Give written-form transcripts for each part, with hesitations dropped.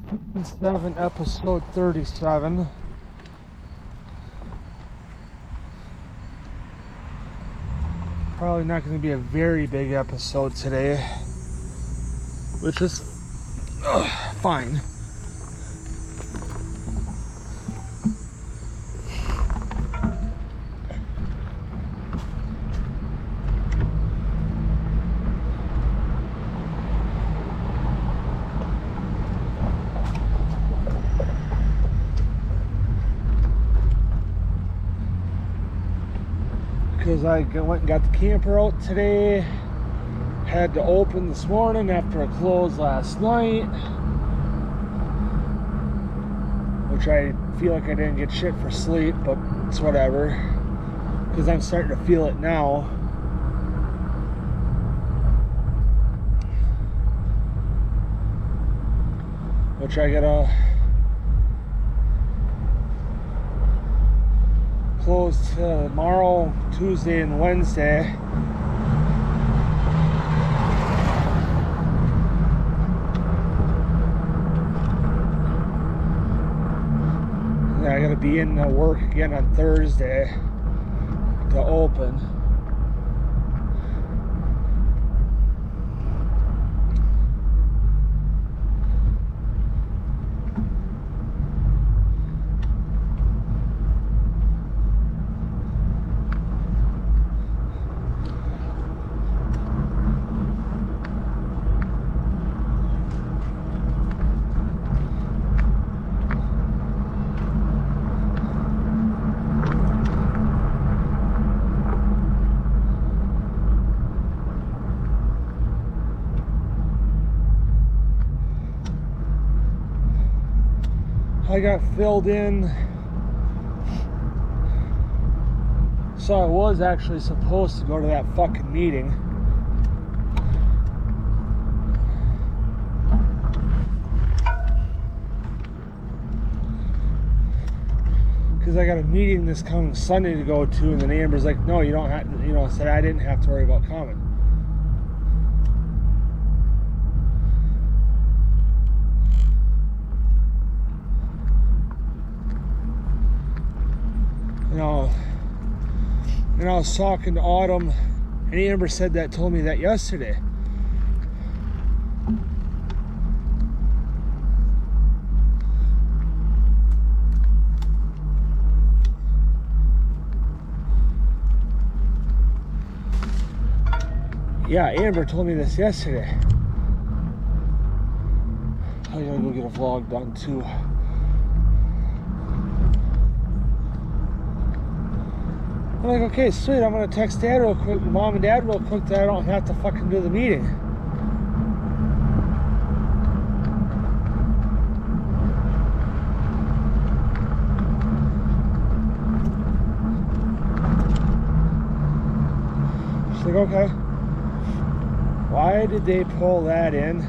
7, episode 37. Probably not going to be a very big episode today, which is fine. Because I went and got the camper out today. Had to open this morning after it closed last night. Which I feel like I didn't get shit for sleep, but it's whatever. Because I'm starting to feel it now. Which I gotta close tomorrow, Tuesday, and Wednesday. And I gotta be in work again on Thursday to open. I got filled in, so I was actually supposed to go to that fucking meeting. Because I got a meeting this coming Sunday to go to, and then Amber's like, no, you don't have to, said I didn't have to worry about coming. And I was talking to Autumn, and Amber told me that yesterday. Yeah, Amber told me this yesterday. I gotta go get a vlog done too. I'm like, okay, sweet, I'm gonna text Dad real quick, Mom and Dad real quick, that I don't have to fucking do the meeting. She's like, okay. Why did they pull that in?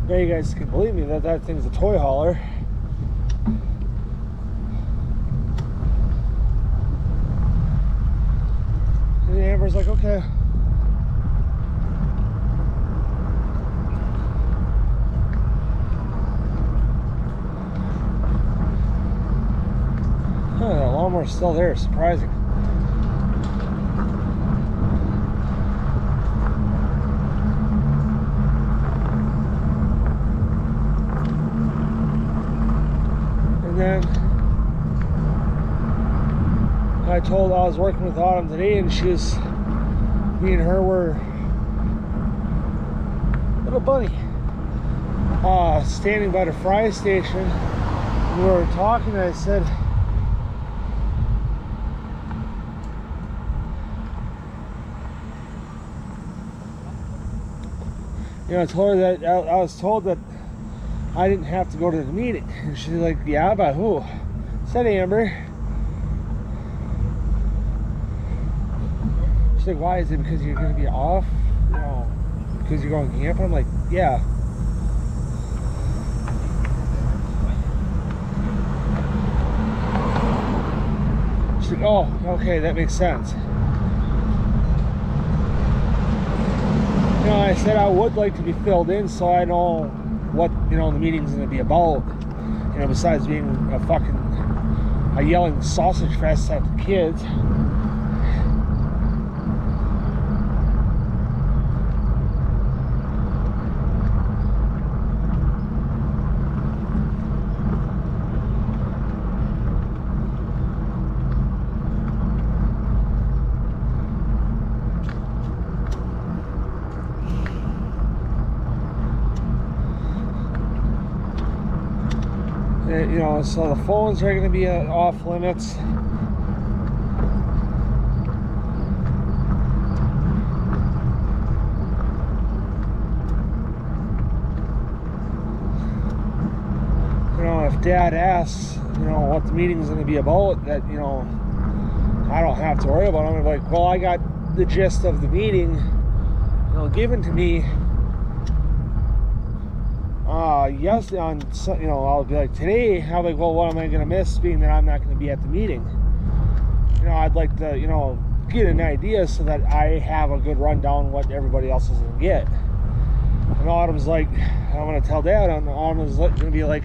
Now you guys can believe me that thing's a toy hauler. And Amber's like, okay. The lawnmower's still there, surprising. And then I was working with Autumn today, and me and her were little bunny standing by the fry station, and we were talking, and I said, I told her that I was told that I didn't have to go to the meeting. And she's like, yeah, by who? I said Amber. She's like, why? Is it because you're going to be off? Because you're going camping? I'm like, yeah. Oh, okay, that makes sense. You know, I said I would like to be filled in so I know what, you know, the meeting's going to be about. You know, besides being a yelling sausage fest at the kids. You know, so the phones are going to be off limits. You know, if Dad asks, you know, what the meeting's going to be about, that, you know, I don't have to worry about it. I'm like, well, I got the gist of the meeting, you know, given to me. Yes, on, you know, I'll be like, today, I'll be like, well, what am I going to miss, being that I'm not going to be at the meeting? You know, I'd like to, you know, get an idea so that I have a good rundown what everybody else is going to get. And Autumn's like, I'm going to tell Dad, and Autumn's going to be like,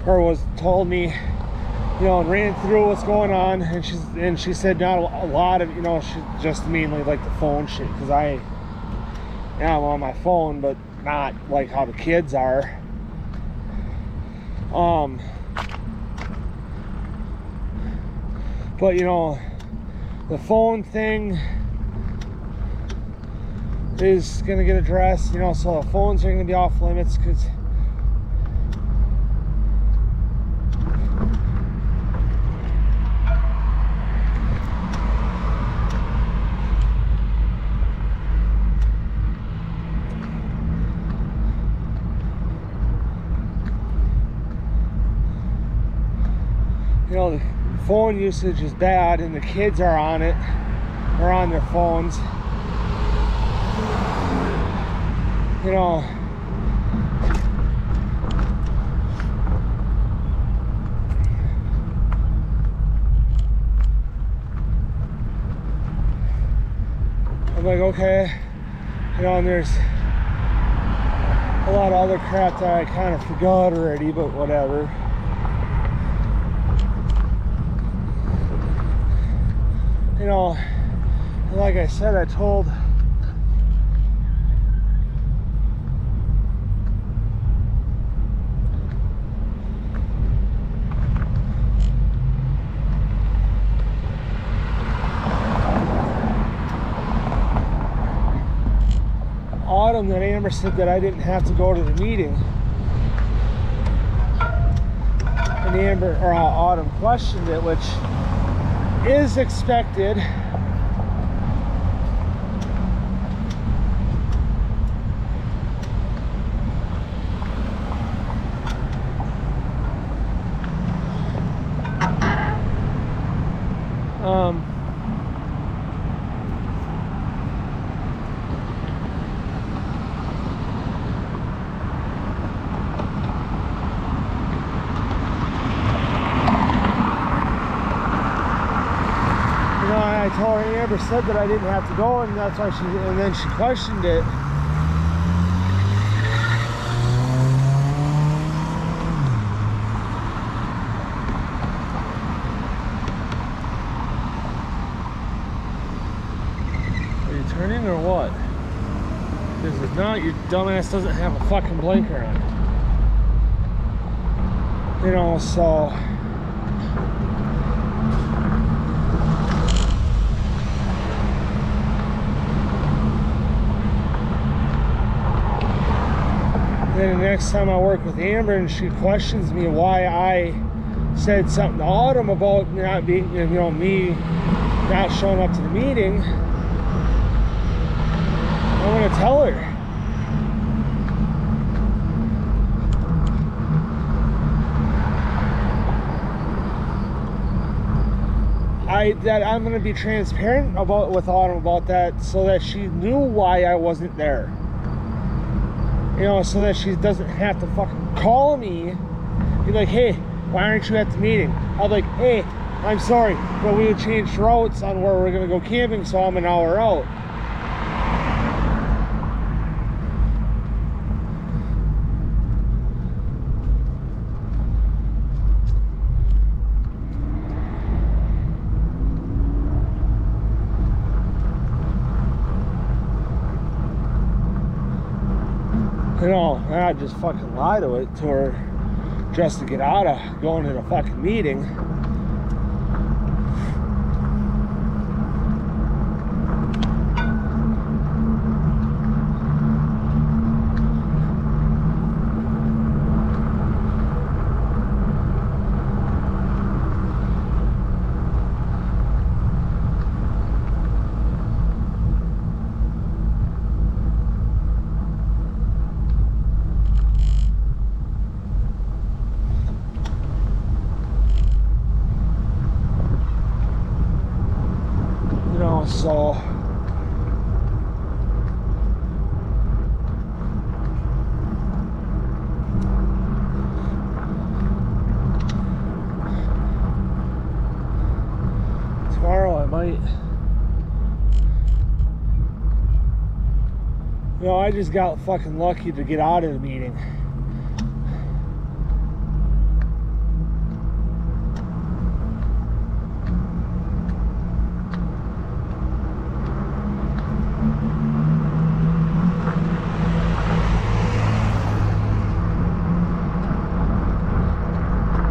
or was told me, you know, and ran through what's going on, and she said not a lot of, you know, she just mainly like the phone shit, because I'm on my phone, but not like how the kids are. But you know, the phone thing is gonna get addressed, you know, so the phones are gonna be off limits, because you know, the phone usage is bad, and the kids are on it, or on their phones. You know, I'm like, okay, you know, and there's a lot of other crap that I kind of forgot already, but whatever. You know, like I said, I told Autumn that Amber said that I didn't have to go to the meeting. And Amber, or Autumn, questioned it, which is expected. I told her Amber said that I didn't have to go, and that's why and then she questioned it. Are you turning or what? Because if not, your dumbass doesn't have a fucking blinker on. You know, so then the next time I work with Amber and she questions me why I said something to Autumn about not being, you know, me not showing up to the meeting, I'm going to tell her. That I'm going to be transparent with Autumn about that, so that she knew why I wasn't there. You know, so that she doesn't have to fucking call me, be like, hey, why aren't you at the meeting? I'll be like, hey, I'm sorry, but we changed routes on where we're gonna go camping, so I'm an hour out. You know, and I just fucking lie to her just to get out of going to the fucking meeting. So tomorrow I might, you know, I just got fucking lucky to get out of the meeting.